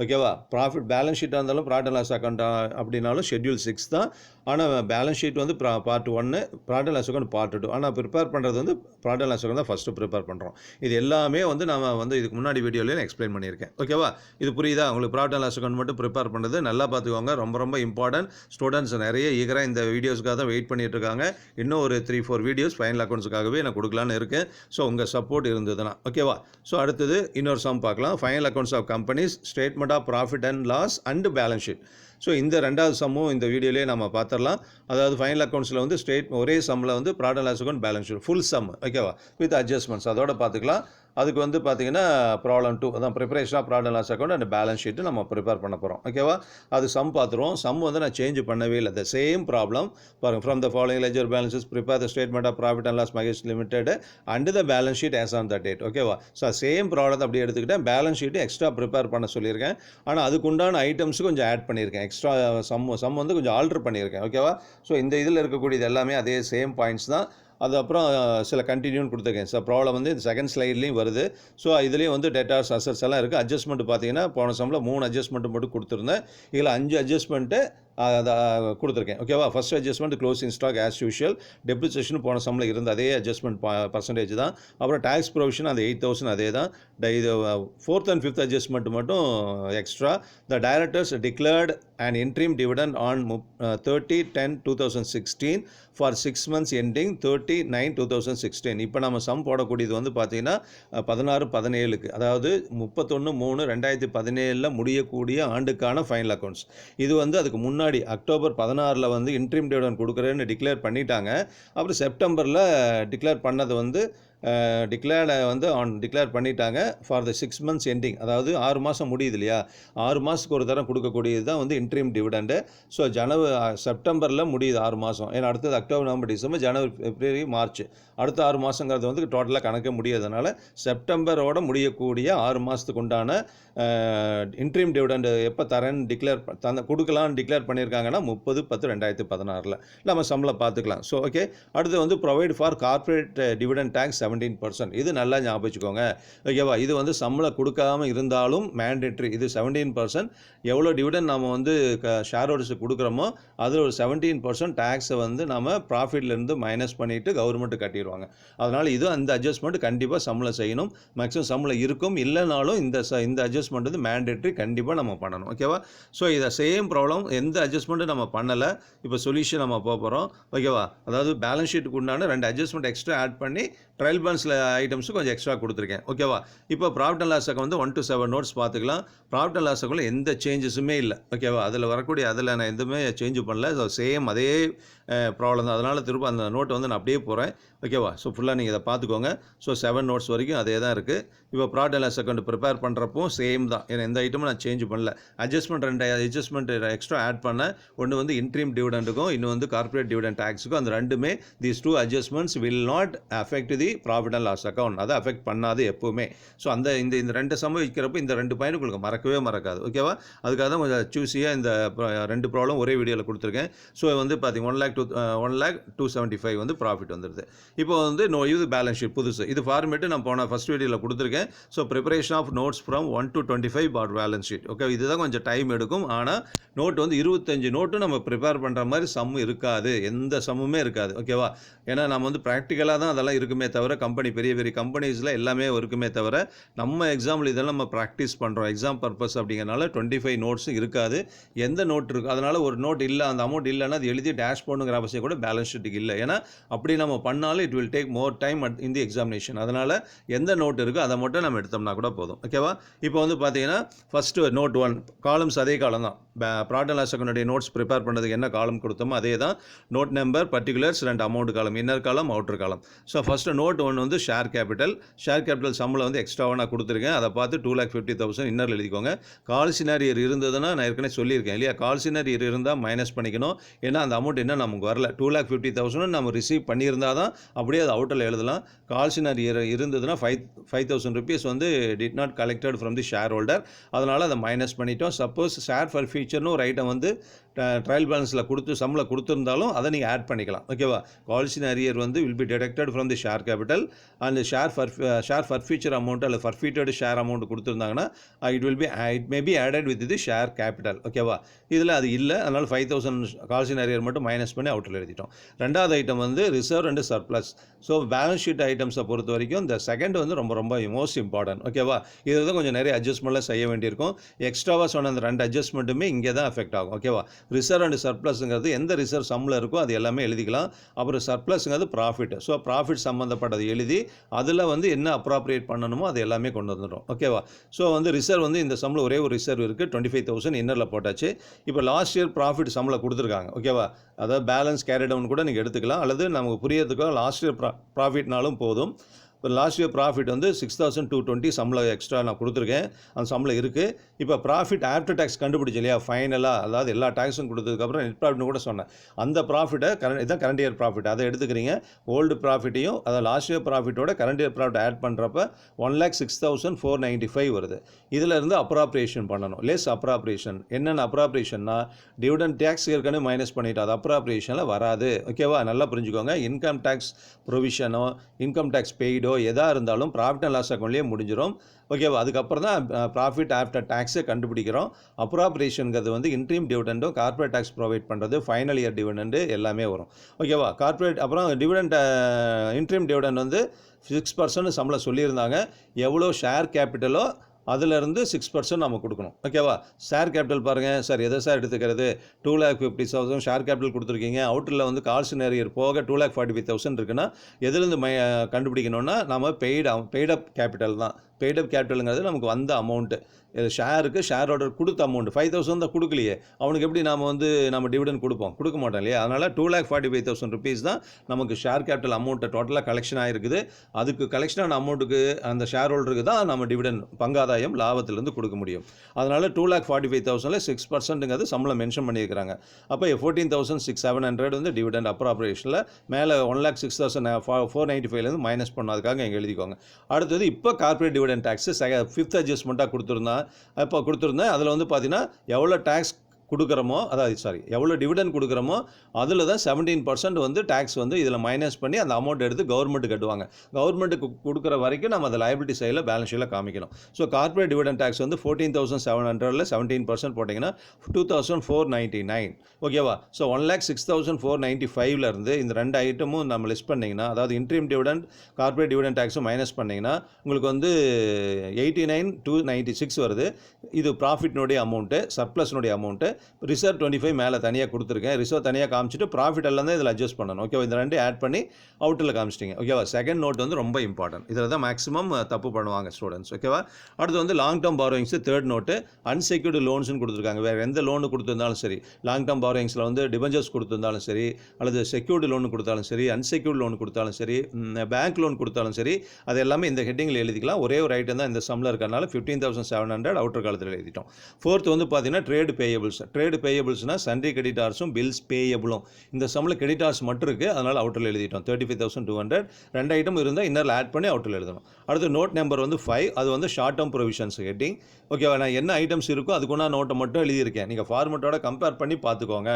ஓகேவா? ப்ராஃபிட் பேலன்ஸ் ஷீட்டாக இருந்தாலும் ப்ராஃபிட் அண்ட் லாஸ் அக்கௌண்ட் அப்படின்னாலும் ஷெட்யூல் 6 தான். ஆனால் பேலன்ஸ் ஷீட் வந்து part 1, profit and loss account part 2. ஆனால் ப்ரிப்பேர் பண்ணுறது வந்து ப்ராஃபிட் அண்ட் லாஸ் அக்கௌண்ட் தான் ஃபஸ்ட்டு ப்ரிப்பேர் பண்ணுறோம். இது எல்லாமே வந்து நம்ம வந்து இதுக்கு முன்னாடி வீடியோலையும் எக்ஸ்பிளைன் பண்ணியிருக்கேன். ஓகேவா? இது புரியுதா உங்களுக்கு? ப்ராஃபிட் அண்ட் லாஸ் அக்கௌண்ட் மட்டும் ப்ரிப்பேர் பண்ணுறது நல்லா பார்த்துக்கோங்க. ரொம்ப ரொம்ப இம்பார்ட்டன்ட். ஸ்டூடெண்ட்ஸ் நிறைய ஈகராக இந்த வீடியோஸ்க்காக தான் வெயிட் பண்ணிட்டு இருக்காங்க. இன்னும் ஒரு 3-4 வீடியோஸ் ஃபைனல் அக்கௌண்ட்ஸுக்காகவே நான் கொடுக்கலான்னு இருக்கேன். ஸோ உங்கள் சப்போர்ட் இருந்ததுன்னா ஓகேவா? ஸோ அடுத்தது இன்னொரு சம் பார்க்கலாம். Final accounts of companies, statement of profit and loss and balance sheet. So இந்த ரெண்டாவது சம்மும் இந்த வீடியோலேயே நம்ம பார்த்துடலாம். அதாவது ஃபைனல் அக்கௌண்ட்ஸில் வந்து ஒரே சம்மில் வந்து profit and loss account, balance sheet full sum ஓகேவா, வித் அட்ஜஸ்ட்மெண்ட்ஸ் அதோட பார்த்துக்கலாம். அதுக்கு வந்து பார்த்தீங்கன்னா ப்ராப்ளம் 2 அதான் preparation of profit and loss account and balance sheet நம்ம ப்ரிப்பேர் பண்ண போகிறோம். ஓகேவா? அது சம் பார்த்துருவோம். சம் வந்து நான் சேஞ்ச் பண்ணவே இல்லை. த சேம் ப்ராப்ளம் பாருங்க. From the following ledger balances prepare the statement of profit and loss Mahesh limited and the balance sheet as on the date. ஓகேவா? ஸோ சேம் ப்ராப்ளம் அப்படி எடுத்துக்கிட்டேன். பேலன்ஸ் ஷீட்டு எக்ஸ்ட்ரா ப்ரிப்பேர் பண்ண சொல்லியிருக்கேன். ஆனால் அதுக்குண்டான items கொஞ்சம் add பண்ணியிருக்கேன். எக்ஸ்ட்ரா சம் வந்து கொஞ்சம் ஆல்டர் பண்ணியிருக்கேன். ஓகேவா? ஸோ இந்த இதில் இருக்கக்கூடியது எல்லாமே அதே சேம் பாயிண்ட்ஸ் தான். அது அப்புறம் சில கண்டினியூன்னு கொடுத்துருக்கேன். ஸோ ப்ராப்ளம் வந்து இந்த செகண்ட் ஸ்லைட்லேயும் வருது. ஸோ இதுலேயும் வந்து டேட்டாஸ் அசட்ஸ் எல்லாம் இருக்குது. அட்ஜஸ்ட்மெண்ட் பார்த்தீங்கன்னா போன சம்மில் 3 அட்ஜஸ்ட்மெண்ட் மட்டும் கொடுத்துருந்தேன். இதில் 5 அட்ஜஸ்ட்மெண்ட்டு அதை கொடுத்துருக்கேன். ஓகேவா? First adjustment closing stock as usual. Depreciation போன சம்மில் இருந்த அதே அட்ஜஸ்ட்மெண்ட் பர்சன்டேஜ் தான். அப்புறம் டேக்ஸ் ப்ரொவிஷன் அந்த 8,000 அதே தான். இது 4th and 5th அட்ஜஸ்ட்மெண்ட் மட்டும் extra. The directors declared and interim dividend on 30/10/2016 for 6 months ending 30/9/2016. இப்போ நம்ம சம் போடக்கூடியது வந்து பார்த்தீங்கன்னா 16/17க்கு, அதாவது 31/3/2017 முடியக்கூடிய ஆண்டுக்கான ஃபைனல் அக்கௌண்ட்ஸ். இது வந்து அதுக்கு முன்னாடி அக்டோபர் 16 வந்து இன்ட்ரீம் டிவிடெண்ட் கொடுக்குறேன்னு டிக்ளேர் பண்ணிட்டாங்க. அப்புறம் செப்டம்பரில் டிக்ளேர் பண்ணது வந்து டிக்ளேர் பண்ணிட்டாங்க ஃபார் த 6 months எண்டிங். அதாவது 6 மாதம் முடியுது இல்லையா, 6 மாதத்துக்கு ஒரு தரம் கொடுக்கக்கூடியது தான் வந்து இன்ட்ரீம் டிவிடெண்டு. ஸோ செப்டம்பரில் முடியுது 6 மாதம். ஏன்னா அடுத்தது அக்டோபர், நவம்பர், டிசம்பர், ஜனவரி, பிப்ரவரி, மார்ச், அடுத்த 6 மாதங்கிறது வந்து டோட்டலாக கணக்கே முடியாதனால செப்டம்பரோட முடியக்கூடிய 6 மாதத்துக்கு உண்டான இன்ட்ரீம் டிவிடெண்ட் எப்போ தரேன்னு கொடுக்கலான்னு டிக்ளேர் பண்ணியிருக்காங்கன்னா 30/10/2016 நம்ம சம்பளம் பார்த்துக்கலாம். So okay. அடுத்து வந்து provide for corporate dividend tax 17%. இது நல்லா ஞாபகம் வச்சுக்கோங்க. ஓகேவா? இது வந்து சம்பளம் கொடுக்காமல் இருந்தாலும் மேண்டேட்ரி. இது 17%. எவ்வளோ டிவிடெண்ட் நம்ம வந்து ஷேர் ஹோல்டர்ஸுக்கு கொடுக்குறோமோ அதில் ஒரு 17% டேக்ஸை வந்து நம்ம ப்ராஃபிட்லேருந்து மைனஸ் பண்ணிவிட்டு கவர்மெண்ட்டு கட்டிடுவாங்க. அதனால் இது அந்த அட்ஜஸ்ட்மெண்ட் கண்டிப்பாக சம்பளம் செய்யணும். மேக்ஸிமம் சம்பளம் இருக்கும், இல்லைனாலும் இந்த அட்ஜஸ்ட்மெண்ட் வந்து மேண்டேட்ரி கண்டிப்பாக நம்ம பண்ணணும். ஓகேவா? ஸோ இதை சேம் ப்ராப்ளம் எந்த அட்ஜஸ்ட்மெண்ட்டும் நம்ம பண்ணலை. இப்போ சொல்யூஷன் நம்ம போகிறோம். ஓகேவா? அதாவது பேலன்ஸ் ஷீட்டுக்கு உண்டான 2 அட்ஜஸ்ட்மெண்ட் எக்ஸ்ட்ரா ஆட் பண்ணி ட்ரையல் பேலன்ஸில் ஐட்டம்ஸு கொஞ்சம் எக்ஸ்ட்ரா கொடுத்துருக்கேன். ஓகேவா? இப்போ ப்ராஃபிட் அண்ட் லாஸ் அக்கௌண்ட் வந்து 1 to 7 நோட்ஸ் பார்த்துக்கலாம். ப்ராஃபிட் அண்ட் லாஸ் அக்கௌண்ட்டில் எந்த சேஞ்சஸுமே இல்லை. ஓகேவா? அதில் நான் எதுவுமே சேஞ்சு பண்ணல. ஸோ சேம் அதே ப்ராப்ளம் தான். அதனால் திரும்ப அந்த நோட்டை வந்து நான் அப்படியே போகிறேன். ஓகேவா? ஸோ ஃபுல்லாக நீங்கள் இதை பார்த்துக்கோங்க. ஸோ 7 நோட்ஸ் வரைக்கும் அதே தான் இருக்குது. இப்போ profit and loss account prepare பண்ணுறப்போ சேம் தான். ஏன்னா எந்த ஐட்டமும் நான் சேஞ்ச் பண்ணல. அட்ஜஸ்ட்மெண்ட் 2 அட்ஜஸ்ட்மெண்ட் எக்ஸ்ட்ரா ஆட் பண்ணேன். ஒன்று வந்து இன்ட்ரீம் டிவிடெண்டுக்கும், இன்னும் வந்து கார்பரேட் டிவிடெண்ட் டேக்ஸுக்கும். அந்த ரெண்டுமே these 2 adjustments will not affect the profit and loss account. அதை அஃபெக்ட் பண்ணாது எப்போவுமே. ஸோ இந்த 2 சம் வைக்கிறப்போ இந்த 2 பாயிண்ட் உங்களுக்கு மறக்கவே மறக்காது. ஓகேவா? அதுக்காக தான் கொஞ்சம் சூஸியாக இந்த 2 ப்ராப்ளம் ஒரே வீடியோவில் கொடுத்துருக்கேன். ஸோ வந்து பார்த்தீங்கன்னா 1,02,75 வந்து ப்ராஃபிட் வந்துடுது. இப்போ வந்து இது பேலன்ஸ் ஷீட் புதுசு. இது ஃபார்மேட்டு நான் போன ஃபஸ்ட் வீடியோவில் கொடுத்துருக்கேன். So preparation of notes from 1 to 25 for balance sheet. Okay, இதுதான் கொஞ்சம் டைம் எடுக்கும். ஆனால் நோட் வந்து 25 நோட்டும் நம்ம ப்ரிப்பேர் பண்ணுற மாதிரி சம் இருக்காது. எந்த சம்முமே இருக்காது. ஓகேவா? ஏன்னா நம்ம வந்து ப்ராக்டிக்கலாக தான் அதெல்லாம் இருக்குமே தவிர, பெரிய பெரிய கம்பெனிஸில் எல்லாமே இருக்குமே தவிர, நம்ம எக்ஸாம்பிள் இதெல்லாம் நம்ம ப்ராக்டிஸ் பண்ணுறோம் எக்ஸாம் பர்பஸ் அப்படிங்கிறனால 25 நோட்ஸும் இருக்காது. எந்த நோட் இருக்குது, அதனால் ஒரு நோட் இல்லை, அந்த அமௌண்ட் இல்லைன்னா அது எழுதி டேஷ் போடணுங்கிற அவசியம் கூட பேலன்ஸ் ஷீட்டுக்கு இல்லை. ஏன்னா அப்படி நம்ம பண்ணாலும் it will take more time in the examination. அதனால் எந்த நோட் இருக்கோ அதை மட்டும் நம்ம எடுத்தோம்னா கூட போதும். ஓகேவா? இப்போ வந்து பார்த்தீங்கன்னா ஃபஸ்ட்டு நோட் 1 காலம்ஸ் அதே காலம் தான். ப்ராஃபிட் அண்ட் லாஸ் அக்கௌண்ட்டுடைய நோட்ஸ் ப்ரிப்பேர் பண்ணுறதுக்கு என்ன காலம் கொடுத்தோமோ அதே தான். Note number, particulars, 2 amount column, inner column, outer column. So first note 1 வந்து ஷேர் கேபிட்டல் சம்பளம் வந்து எக்ஸ்ட்ராவாக நான் கொடுத்துருக்கேன். அதை பார்த்து 2,50,000 இன்னரில் எழுதிக்கோங்க. கால்சினர் இயர் இருந்ததுன்னா நான் ஏற்கனவே சொல்லியிருக்கேன் இல்லையா, கால்சினர் இயர் இருந்தால் மைனஸ் பண்ணிக்கணும். ஏன்னா அந்த அமௌண்ட் என்ன நமக்கு வரல. 2,50,000 நம்ம ரிசீவ் பண்ணியிருந்தால் தான் அப்படியே அது அவுட்டரில் எழுதலாம். கால்சினர் இயர் இருந்ததுன்னா 5,000 rupees வந்து did not collected from the share holder. அதனால் அதை மைனஸ் பண்ணிட்டோம். சப்போஸ் ஷேர் ஃபார் ஃபியூச்சர்னு ஒரு ஐட்டம் வந்து ட்ரையல் பேலன்ஸில் சம்பளம் கொடுத்துருந்தாலும் அதை நீங்கள் ஆட் பண்ணிக்கலாம். ஓகேவா? கால்சினர் இயர் வந்து will be deducted from the share capital. Capital and share forfeiture amount அல்லது ஃபர்ஃபீட்டட் ஷேர் அமௌண்ட் கொடுத்துருந்தாங்கன்னா it may be added with the share capital. ஓகேவா, இதில் அது இல்லை, அதனால் 5000 கால்ஸ் இன் அரியர் மட்டும் மைனஸ் பண்ணி அவுட்டில் எழுதிட்டோம். ரெண்டாவது ஐட்டம் வந்து reserve and surplus. So balance sheet ஐட்டம்ஸை பொறுத்த வரைக்கும் இந்த செகண்ட் வந்து ரொம்ப ரொம்ப மோஸ்ட் இம்பார்ட்டன்ட். ஓகேவா, இதில் தான் கொஞ்சம் நிறைய அட்ஜஸ்ட்மெண்ட்லாம் செய்ய வேண்டியிருக்கும். எக்ஸ்ட்ராவாக சொன்ன அந்த 2 அட்ஜஸ்ட்மெண்ட்டுமே இங்கே தான் எஃபெக்ட் ஆகும். ஓகேவா, ரிசர்வ் அண்ட் சர்ப்ளஸுங்கிறது எந்த ரிசர்வ் சம்மில் இருக்கோ அது எல்லாமே எழுதிக்கலாம். அப்புறம் சர்ப்ளஸுங்கிறது ப்ராஃபிட். ஸோ ப்ராஃபிட் சம்மந்தப்பட்டது எழுதி அதில் வந்து என்ன அப்ராப்ரியேட் பண்ணணுமோ அது எல்லாமே கொண்டு வந்துடும். ஓகேவா, ஸோ வந்து ரிசர்வ் வந்து இந்த சம்மில் ஒரே ஒரு ரிசர்வ் இருக்குது, 25,000 இன்னரில் போட்டாச்சு. இப்போ லாஸ்ட் இயர் ப்ராஃபிட் சம்மில் கொடுத்துருக்காங்க. ஓகேவா, அதாவது பேலன்ஸ் கேரி டவுன் கூட நீங்கள் எடுத்துக்கலாம், அல்லது நமக்கு புரியறதுக்கோ லாஸ்ட் இயர் ப்ராஃபிட்னாலும் போதும். இப்போ லாஸ்ட் இயர் ப்ராஃபிட் வந்து 6,220 சம்பளம் எக்ஸ்ட்ரா நான் கொடுத்துருக்கேன், அந்த சம்பளம் இருக்குது. இப்போ ப்ராஃபிட் ஆஃப்டர் டேக்ஸ் கண்டுபிடிச்சு இல்லையா ஃபைனலாக, அதாவது எல்லா டேக்ஸும் கொடுத்ததுக்கப்புறம் நெட் ப்ராஃபிட்னு கூட சொன்னேன். அந்த ப்ராஃபிட்டை இதுதான் கரண்ட் இயர் ப்ராஃபிட், அதை எடுத்துக்கிறீங்க. ஓல்டு ப்ராஃபிட்டையும் அதாவது லாஸ்ட் இயர் ப்ராஃபிட்டோட கரண்ட் இயர் ப்ராஃபிட் ஆட் பண்ணுறப்ப 1,06,495 வருது. இதில் இருந்து அப்ராப்ரியேஷன் பண்ணணும், லெஸ் அப்ராப்ரியேஷன். என்னென்ன அப்ராப்ரியேஷன்னா டிவிடெண்ட் டேக்ஸ் ஏற்கனவே மைனஸ் பண்ணிவிட்டு அது அப்ராப்ரியேஷனில் வராது. ஓகேவா, நல்லா புரிஞ்சுக்கோங்க. இன்கம் டேக்ஸ் ப்ரொவிஷனோ இன்கம் டேக்ஸ் பெய்டோ எதாக இருந்தாலும் ப்ராஃபிட் அண்ட் லாஸ் அக்கௌண்ட்லேயே முடிஞ்சிடும். ஓகேவா, அதுக்கப்புறம் தான் ப்ராஃபிட் ஆஃப்டர் டேக்ஸை கண்டுபிடிக்கிறோம். அப்ராப்ரியேஷனுங்கிறது வந்து இன்ட்ரீம் டிவிடெண்டும் கார்பரேட் டேக்ஸ் ப்ரொவைட் பண்ணுறது, ஃபைனல் இயர் டிவிடெண்டு எல்லாமே வரும். ஓகேவா, கார்பரேட் அப்புறம் டிவிடெண்ட் இன்ட்ரீம் டிவிடெண்ட் வந்து 6% சம்பளம் சொல்லியிருந்தாங்க. எவ்வளோ ஷேர் கேபிட்டலோ அதிலிருந்து 6% நம்ம கொடுக்கணும். ஓகேவா, ஷேர் கேபிட்டல் பாருங்கள் சார், எதை சார் எடுத்துக்கிறது, 2,50,000 ஷேர் கேபிட்டல் கொடுத்துருக்கீங்க, அவுட்டரில் வந்து கால்ஸ் இன் அரியர் போக 2,45,000 இருக்குன்னா எதுலேருந்து கண்டுபிடிக்கணும்னா நம்ம பெய்டப் கேபிட்டல் தான். பெய்டப் கேபிட்டலுங்கிறது நமக்கு வந்த அமௌண்ட்டு, ஷேருக்கு ஷேர் ஆர்டர் கொடுத்த அமௌண்ட் 5,000 தான் கொடுக்கலையே, அவனுக்கு எப்படி நம்ம டிவிடெண்ட் கொடுக்க மாட்டோம் இல்லையா. அதனால் 2,45,000 ருபீஸ் தான் நமக்கு ஷேர் கேபிட்டல் அமௌண்ட்டை டோட்டலாக கலெக்ஷன் ஆகிருக்குது. அதுக்கு கலெக்ஷனான அமௌண்ட்டுக்கு அந்த ஷேர் ஹோல்டருக்கு தான் நம்ம டிவிடெண்ட் பங்காதாயம் லாபத்திலேருந்து கொடுக்க முடியும். அதனால் 2,45,000ல் 6%ங்கிறது சம்பளம் மென்ஷன் பண்ணியிருக்கிறாங்க. அப்போ 14,700 வந்து டிவிடெண்ட் அப்ராப்ரியேஷனில் மேலே 1,06,495 மைனஸ் பண்ணாதுக்காக இங்கே எழுதிக்கோங்க. அடுத்தது இப்போ கார்பரேட் டிவிடெண்ட் டேக்ஸ் 5th அட்ஜஸ்ட்மெண்ட்டாக கொடுத்துருந்தேன். அதில் வந்து பார்த்தீங்கன்னா எவ்வளோ டேக்ஸ் கொடுக்குறோமோ, அதாவது எவ்வளோ டிவிடெண்ட் கொடுக்குறோமோ அதில் தான் 17% வந்து டேக்ஸ் வந்து இதில் மைனஸ் பண்ணி அந்த அமௌண்ட் எடுத்து கவர்மெண்ட்டு கட்டுவாங்க. கவர்மெண்ட்டுக்கு கொடுக்குற வரைக்கும் நம்ம அந்த லைபிலிட்டி சைடில் பேலன்ஸ் ஷீட்டில் காமிக்கணும். ஸோ கார்பரேட் டிவிடெண்ட் டேக்ஸ் வந்து 14,700ல் 17% போட்டிங்கன்னா 2,499. ஓகேவா, ஸோ 1,06,495 இருந்து இந்த 2 ஐட்டமும் நம்ம லிஸ்ட் பண்ணிங்கன்னா, அதாவது இன்ட்ரீம் டிவிடெண்ட் கார்பரேட் டிவிடெண்ட் டேக்ஸும் மைனஸ் பண்ணிங்கன்னா உங்களுக்கு வந்து 89,296 வருது. இது ப்ராஃபிட்னுடைய அமௌண்ட்டு, சர்ப்ளஸ்னுடைய அமௌண்ட்டு. ரிசர்வ் 25 மேலே தனியாக கொடுத்துருக்கேன், ரிசர்வ் தனியாக காமிச்சிட்டு ப்ராஃபிட் எல்லாம் தான் இதில் அட்ஜஸ்ட் பண்ணணும். ஓகேவா, இந்த 2 ஆட் பண்ணி அவுட்டில் காமிச்சிட்டிங்க. ஓகேவா, செகண்ட் நோட் வந்து ரொம்ப இம்பார்ட்டன்ட், இதில் தான் மேக்ஸிமம் தப்பு பண்ணுவாங்க ஸ்டூடெண்ட்ஸ். ஓகேவா, அடுத்து வந்து long term borrowings third note, unsecured லோன்ஸ்னு கொடுத்துருக்காங்க. வேறு எந்த லோனு கொடுத்துருந்தாலும் சரி, லாங் டேர்ம் பாரோயிங்ஸில் வந்து டிபெஞ்சர்ஸ் கொடுத்துருந்தாலும் சரி, அல்லது செக்யூர்டு லோன் கொடுத்தாலும் சரி, அன்செக்யூர்டு லோன் கொடுத்தாலும் சரி, பேங்க் லோன் கொடுத்தாலும் சரி, அது எல்லாமே இந்த ஹெட்டிங்கில் எழுதிக்கலாம். ஒரே ஒரு ஐட்டம் தான் இந்த சம்மில் இருக்கிறனால 15,700 அவுட்டர் காலத்தில் எழுதிட்டோம். ஃபோர்த் வந்து பார்த்தீங்கன்னா ட்ரேடு பேயபிள்ஸ். ட்ரேடு பேயபிள்ஸ்னால் சன்ட்ரி கிரெடிட்டார்ஸும் பில்ஸ் பேயபிளும். இந்த சம்மில் கிரெடிட்டார்ஸ் மட்டும் இருக்குது, அதனால் அவுட்டரில் எழுதிட்டோம் 35,200. 2 ஐட்டம் இருந்தால் இன்னரில் ஆட் பண்ணி அவுட்டரில் எழுதணும். அடுத்து நோட் நம்பர் வந்து 5, அது வந்து ஷார்ட் டேர்ம் ப்ரொவிஷன்ஸ் ஹெட்டிங். ஓகேவா, நான் என்ன ஐட்டம்ஸ் இருக்கோ அதுக்குன்னா நோட்டை மட்டும் எழுதியிருக்கேன், நீங்கள் ஃபார்மெட்டோட கம்பேர் பண்ணி பார்த்துக்கோங்க.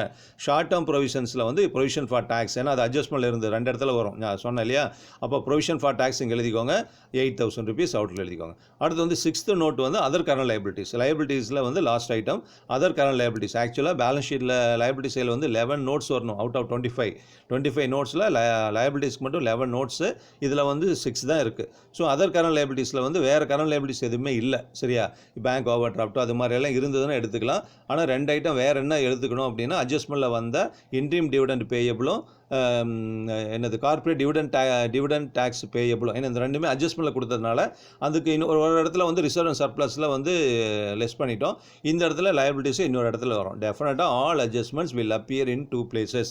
ஷார்ட் டேர்ம் ப்ரொவிஷன்ஸில் வந்து ப்ரொவிஷன் ஃபார் டேக்ஸ், ஏன்னா அது அட்ஜஸ்ட்மெண்ட் இருந்து 2 இடத்துல வரும், நான் சொன்னேன் இல்லையா. அப்போ ப்ரொவிஷன் ஃபார் டேக்ஸ் இங்கே எழுதிக்கோங்க, 8,000 ருபீஸ் அவுட்டில் எழுதிக்கோங்க. அடுத்து வந்து 6th நோட் வந்து அதர் கரண்ட் லைபிலிட்டிஸில் வந்து last item other current liabilities. ஆக்சுவலாக பேலன்ஸ் ஷீட்டில் லைபிலிட்டி சைடில் வந்து 11 நோட்ஸ் வரணும் அவுட் ஆஃப் 25 நோட்ஸில் லைபிலிட்டிஸ்க்கு மட்டும் 11 நோட்ஸு, இதில் வந்து 6 தான் இருக்குது. ஸோ அதர் கரண்ட் லைபிலிட்டிஸில் வந்து வேறு கரண்ட் லைபிலிட்டிஸ் எதுவுமே இல்லை, சரியா. பேங்க் ஓவர் டிராஃப்ட் அது மாதிரி எல்லாம் இருந்ததுன்னா எடுத்துக்கலாம். ஆனால் 2 ஐட்டம் வேறு என்ன எடுத்துக்கணும் அப்படின்னா, அட்ஜஸ்ட்மெண்ட்டில் வந்த இன்ட்ரீம் டிவிடெண்ட் பேயபிளும் என்னது கார்பரேட் டிவிடெண்ட் டேக்ஸ் பேயபிளும், ஏன்னா இந்த 2மே அட்ஜஸ்ட்மெண்ட்டில் கொடுத்ததுனால அதுக்கு ஒரு இடத்துல வந்து ரிசர்வ் அண்ட் சர்ப்ளஸில் வந்து லெஸ் பண்ணிட்டோம். இந்த இடத்துல லைபிலிட்டிஸும் இன்னொரு இடத்துல வரும். டெஃபினட்டாக all adjustments will appear in 2 places,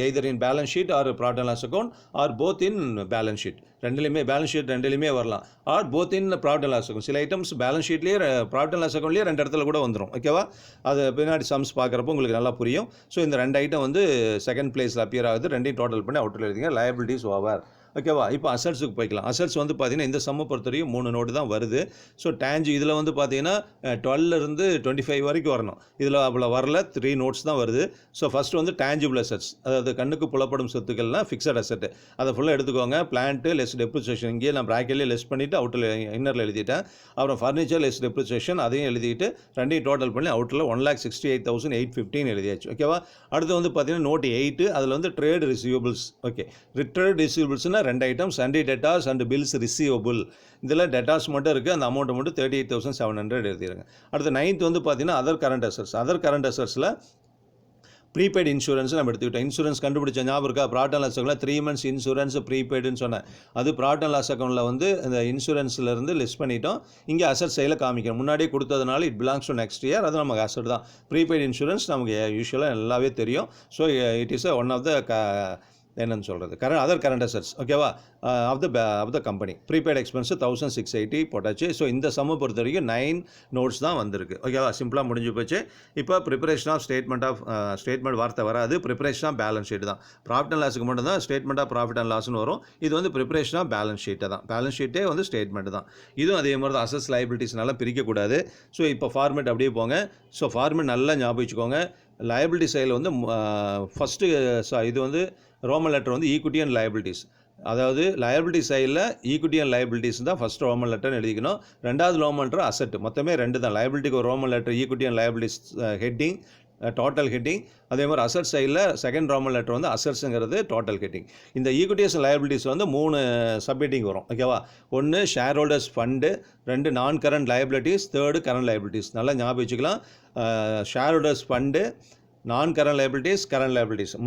either in balance sheet or profit and loss account or both in balance sheet. Balance sheet 2லையுமே வரலாம், or both in profit and loss account. சில ஐட்டம்ஸ் பேலன்ஸ் ஷீட்லேயே profit and loss அக்கௌண்ட்லேயே 2 இடத்துல கூட வந்துடும். ஓகேவா, அது பின்னாடி சம்ஸ் பார்க்குறப்போ உங்களுக்கு நல்லா புரியும். ஸோ இந்த 2 ஐட்டம் வந்து செகண்ட் பிளேஸில் அப்பியர் ஆகுது, 2ஐயும் டோட்டல் பண்ணி அவுட்டரில் எழுதிங்க. Liabilities over. ஓகேவா? இப்போ அசட்ஸுக்கு போய்க்கலாம். அசட்ஸ் வந்து பார்த்தீங்கன்னா, இந்த சம்மை பொறுத்தவரைக்கும் 3 நோடு தான் வருது. ஸோ இதில் வந்து பார்த்தீங்கன்னா 12 இருந்து 25 வரைக்கும் வரணும். இதில் அவ்வளோ வரல, 3 நோட்ஸ் தான் வருது. ஸோ ஃபஸ்ட்டு வந்து டேஞ்சிபிள் அசட்ஸ், அதாவது கண்ணுக்கு புலப்படும் சொத்துக்கள்லாம் ஃபிக்ஸட் அசெட். அதை ஃபுல்லாக எடுத்துக்கோங்க. பிளான்ட்டு லெஸ் டெப்ரிசியேஷன், இங்கேயே நான் ப்ராக்கெட்லேயே லெஸ் பண்ணிவிட்டு அவுட்டில் இன்னரில் எழுதிட்டேன். அப்புறம் ஃபர்னிச்சர் லெஸ் டெப்ரிசியேஷன் அதையும் எழுதிட்டு ரெண்டையும் டோட்டல் பண்ணி அவுட்டில் 1,68,815 எழுதியாச்சு. ஓகேவா? அடுத்து வந்து பார்த்தீங்கன்னா நோட் 8, அதில் வந்து ட்ரேட் ரிசீவபிள்ஸ். ஓகே, ட்ரேட் ரிசீவபிள்ஸ்னால் 2 item, sundry debtors and bills receivable. இதில் டெட்டார்ஸ் மட்டும் இருக்குது, அந்த அமௌண்ட்டை மட்டும் 38,700 எழுதிடுங்க. அடுத்து 9th வந்து பார்த்தீங்கன்னா other current assets. Other current அசட்ஸில் ப்ரீபெய்டு இன்சூரன்ஸ் நம்ம எடுத்துக்கிட்டோம். இன்சூரன்ஸ் கண்டுபிடிச்ச ஞாபகம் இருக்கா? ப்ராஃபிட் அண்ட் லாஸ் அக்கௌண்ட்டில் 3 months இன்சூரன்ஸ் ப்ரீபெய்டுன்னு சொன்னேன். அது ப்ராஃபிட் அண்ட் லாஸ் அக்கௌண்ட்டில் வந்து இந்த இன்சூரன்ஸ்லேருந்து லிஸ்ட் பண்ணிட்டோம். இங்கே அசட் சைடில் காமிக்கிறோம். முன்னாடியே கொடுத்ததுனால it belongs to next year, அது நமக்கு அசட் தான். ப்ரீபெய்டு இன்சூரன்ஸ் நமக்கு யூஸ்வலாக நல்லாவே தெரியும். So it is one of the என்னன்னு சொல்கிறது அதர் கரண்ட் அசட்ஸ். ஓகேவா? Of the company. Prepaid expense 1,680 போட்டாச்சு. ஸோ இந்த சம்மை பொறுத்த வரைக்கும் 9 நோட்ஸ் தான் வந்திருக்கு. ஓகேவா? சிம்பிளாக முடிஞ்சு போச்சு. இப்போ ப்ரிப்பரேஷன் ஆஃப் ஸ்டேட்மெண்ட் வார்த்தை வராது. ப்ரிப்பரேஷன் ஆஃப் பேலன்ஸ் ஷீட் தான். ப்ராஃபிட் அண்ட் லாஸுக்கு மட்டும் தான் ஸ்டேட்மெண்ட் ஆஃப் ப்ராஃபிட் அண்ட் லாஸ்னு வரும். இது வந்து ப்ரிப்பரேஷன் ஆஃப் பேலன்ஸ் ஷீட்டை தான். பேலன்ஸ் ஷீட்டே வந்து ஸ்டேட்மெண்ட் தான். இதுவும் அதே மாதிரி தான். அசஸ் லைபிலிட்டிஸ்னால பிரிக்கக்கூடாது. ஸோ இப்போ ஃபார்மேட் அப்படியே போங்க. ஸோ ஃபார்மேட் நல்லா ஞாபகம் வச்சுக்கோங்க. லயபிலிட்டி சைடில் வந்து ஃபஸ்ட்டு இது வந்து ரோமன் லெட்டர் வந்து ஈக்விட்டி அண்ட் லயபிலிட்டிஸ். அதாவது லயபிலிட்டி சைடில் ஈக்விட்டி அண்ட் லயபிலிட்டிஸ் தான் ஃபஸ்ட் ரோமன் லெட்டர்னு எழுதிக்கணும். ரெண்டாவது ரோமன் லெட்டர் அசெட். மொத்தமே 2 தான். லயபிலிட்டிக்கு ஒரு Roman letter, equity and liabilities heading, total heading. அதே மாதிரி அசட் சைடில் செகண்ட் ரோமன் லெட்டர் வந்து அசட்ஸுங்கிறது டோட்டல் ஹெட்டிங். இந்த ஈக்விட்டிஸ் அண்ட் லயபிலிட்டிஸ் வந்து 3 சப்ஹெட்டிங் வரும். ஓகேவா? 1 ஷேர் ஹோல்டர்ஸ் ஃபண்டு, 2 நான் கரண்ட் லயபிலிட்டிஸ், 3 கரண்ட் லயபிலிட்டிஸ். நல்லா ஞாபகம் வச்சுக்கலாம். ஷேர் ஹோல்டர்ஸ் ஃபண்டு, நான் கரண்ட் லைபிலிட்டிஸ்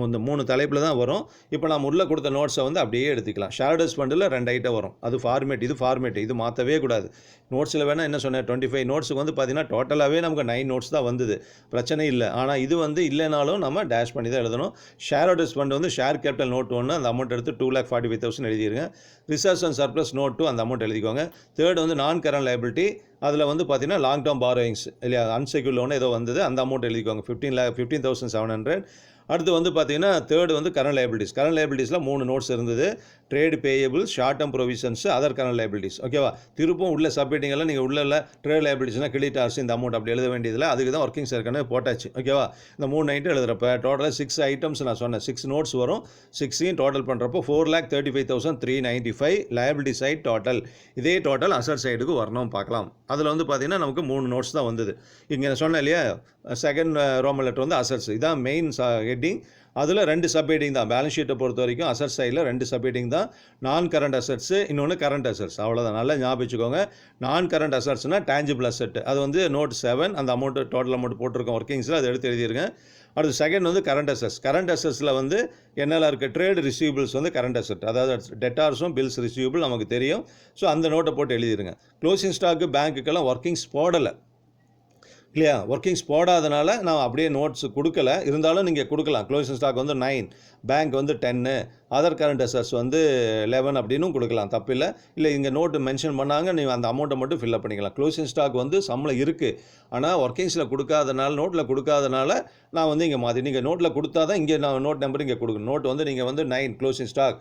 இந்த 3 தலைப்பில் தான் வரும். இப்போ நம்ம உள்ளே கொடுத்த நோட்ஸை வந்து அப்படியே எடுத்துக்கலாம். ஷேர்டர்ஸ் ஃபண்டில் 2 ஐட்டம் வரும். அது ஃபார்மேட், இது மாற்றவே கூடாது. நோட்ஸில் வேணால் என்ன சொன்னேன், 25 நோட்ஸுக்கு வந்து பார்த்தீங்கன்னா டோட்டலாகவே நமக்கு 9 நோட்ஸ் தான் வந்தது. பிரச்சனை இல்லை. ஆனால் இது வந்து இல்லைனாலும் நம்ம டேஷ் பண்ணி தான் எழுதணும். ஷேர்டர்ஸ் ஃபண்ட் வந்து ஷேர் கேபிட்டல் நோட் 1, அந்த அமௌண்ட் எடுத்து 2,45,000 எழுதிருங்க. ரிசர்வ்ஸ் அண்ட் சர்ப்ளஸ் நோட் 2, அந்த அமௌண்ட் எழுதிக்கோங்க. தேர்ட் வந்து நான் கரண்ட் லைபிலிட்டி, அதில் வந்து பார்த்தீங்கன்னா லாங் டேர்ம் பாரோயிங்ஸ் இல்லையா, அன்செக்யூர்ட் லோன் ஏதோ வந்தது, அந்த அமௌண்ட் எழுதிக்கோங்க 15,700. அடுத்து வந்து பார்த்தீங்கன்னா தேர்டு வந்து கரண்ட் லைபிலிட்டிஸில் 3 நோட்ஸ் இருந்தது. Trade payables, short term provisions, other current liabilities. ஓகேவா? திருப்பும் உள்ள சப்மிட்டிங் எல்லாம் நீங்கள் உள்ள ட்ரேட் லைபிலிட்டிஸ்னால் கிரெடிட்டார்ஸ் இந்த அமௌண்ட் அப்படி எழுத வேண்டியதில்லை. அதுக்கு தான் ஒர்க்கிங் ஏற்கனவே போட்டாச்சு. ஓகேவா? இந்த 3 ஐட்டம் எழுதுறப்ப டோட்டலாக 6 ஐட்டம்ஸ் நான் சொன்னேன். 6 நோட்ஸ் வரும். 6ஐயும் டோட்டல் பண்ணுறப்போ 4,35,395 லயபிலிட்டி சைட் டோட்டல். இதே டோட்டல் அசட் சைடுக்கு வரணும் பார்க்கலாம். அதில் வந்து பார்த்தீங்கன்னா நமக்கு 3 நோட்ஸ் தான் வந்தது. இங்கே நான் சொன்னேன் இல்லையா, செகண்ட் ரோமன் லெட்டர் வந்து அசட்ஸ். இதான் மெயின் ஹெட்டிங். அதில் 2 சப் ஹெட்டிங் தான். பேலன்ஸ் ஷீட்டை பொறுத்த வரைக்கும் அசட் சைடில் 2 சப் ஹெட்டிங் தான். நான் கரண்ட் அசட்ஸு, இன்னொன்று கரண்ட் அசட்ஸ். அவ்வளோதான். நல்லா ஞாபகம் வச்சுக்கோங்க. நான் கரண்ட் அசட்ஸ்னால் டேஞ்சிபிள் அசட். அது வந்து நோட் 7, அந்த அமௌண்ட்டு டோட்டல் அமௌண்ட் போட்டிருக்கோம் ஒர்க்கிங்ஸில், அதை எடுத்து எழுதிருங்க. அடுத்து செகண்ட் வந்து கரண்ட் அசட்ஸ். கரண்ட் அசட்ஸில் வந்து என்னெல்லாம் இருக்குது, ட்ரேட் ரிசீவபிள்ஸ் வந்து கரண்ட் அசட், அதாவது டெட்டார்ஸும் பில்ஸ் ரிசீவபிள் நமக்கு தெரியும். ஸோ அந்த நோட்டை போட்டு எழுதிருங்க. க்ளோசிங் ஸ்டாக்கு பேங்க்குக்கெல்லாம் ஒர்க்கிங்ஸ் போடலை இல்லையா, ஒர்க்கிங்ஸ் போடாதனால நான் அப்படியே நோட்ஸ் கொடுக்கல. இருந்தாலும் நீங்கள் கொடுக்கலாம். க்ளோசிங் ஸ்டாக் வந்து 9, பேங்க் வந்து 10, அதர் கரண்ட் அசட்ஸ் வந்து 11 அப்படின்னும் கொடுக்கலாம், தப்பில்லை. இல்லை இங்கே நோட்டு மென்ஷன் பண்ணாங்க, நீங்கள் அந்த அமௌண்ட்டை மட்டும் ஃபில்அப் பண்ணிக்கலாம். க்ளோசிங் ஸ்டாக் வந்து சம்பளம் இருக்குது, ஆனால் ஒர்க்கிங்ஸில் கொடுக்காதனால, நோட்டில் கொடுக்காதனால நான் வந்து இங்கே மாற்றி, நீங்கள் நோட்டில் கொடுத்தா தான் இங்கே நான் நோட் நம்பர் இங்கே கொடுக்கணும். நோட் வந்து நீங்கள் வந்து 9 க்ளோசிங் ஸ்டாக்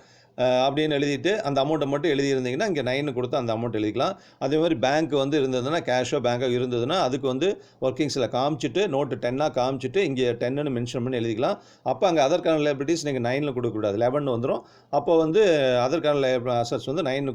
அப்படின்னு எழுதிட்டு அந்த அமௌண்ட்டை மட்டும் எழுதியிருந்தீங்கன்னா இங்கே 9 கொடுத்து அந்த அமௌண்ட் எழுதிக்கலாம். அதே மாதிரி பேங்க் வந்து இருந்ததுன்னா, கேஷோ பேங்காக இருந்ததுன்னா அதுக்கு வந்து ஒர்க்கிங்ஸில் காமிச்சிட்டு நோட்டு 10 காமிச்சிட்டு இங்கே 10ன்னு மென்ஷன் பண்ணி எழுதிக்கலாம். அப்போ அங்கே அதர் கரண்ட் லைபிலிட்டிஸ் நீங்கள் 9 கொடுக்கக்கூடாது, 11 வந்துடும். அப்போ வந்து அதர் கரண்ட் அசட்ஸ் வந்து 9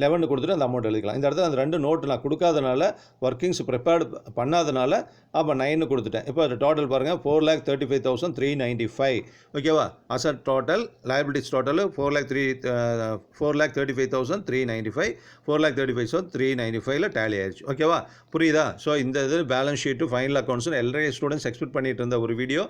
11 கொடுத்துட்டு அந்த அமௌண்ட் எழுதிக்கலாம். இந்த இடத்துல அந்த 2 நோட்டு நான் கொடுக்காதனால, ஒர்க்கிங்ஸ் ப்ரிப்பேர்டு பண்ணாதனால அப்போ 9 கொடுத்துட்டேன். இப்போ அது டோட்டல் பாருங்கள், 4,35,395. ஓகேவா? Asset total, liabilities total 4,35,395, 4,35,395 tally ஆயிடுச்சு. ஓகேவா? புரியுதா? ஸோ இந்த இது பேலன்ஸ் ஷீட்டு, ஃபைனல் அக்கௌண்ட்ஸ் எல்லா ஸ்டூடெண்ட்ஸ் எக்ஸ்பெக்ட் பண்ணிட்டு இருந்த ஒரு வீடியோ.